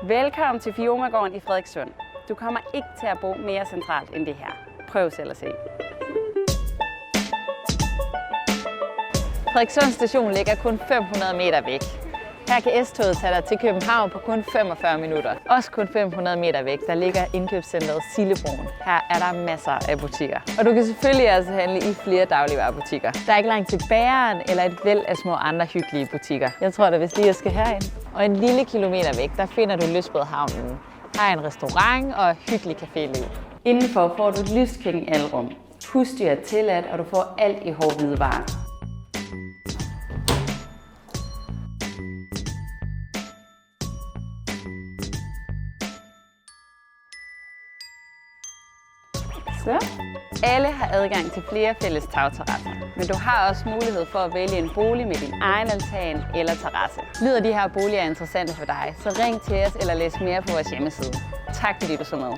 Velkommen til Fiumagården i Frederikssund. Du kommer ikke til at bo mere centralt end det her. Prøv selv at se. Frederikssund station ligger kun 500 meter væk. Her kan S-toget tage dig til København på kun 45 minutter. Også kun 500 meter væk, der ligger indkøbscentret Sillebroen. Her er der masser af butikker. Og du kan selvfølgelig også handle i flere dagligvarebutikker. Der er ikke langt til bageren eller et væld af små andre hyggelige butikker. Jeg tror da vist lige, jeg skal herind. Og en lille kilometer væk, der finder du Lystbådehavnen. Her er en restaurant og hyggelig caféliv. Indenfor får du et lyskøkken-alrum. Husdyr er tilladt, og du får alt i hårde varer. Så. Alle har adgang til flere fælles tagterrasser, men du har også mulighed for at vælge en bolig med din egen altan eller terrasse. Lyder de her boliger interessante for dig, så ring til os eller læs mere på vores hjemmeside. Tak fordi du så med.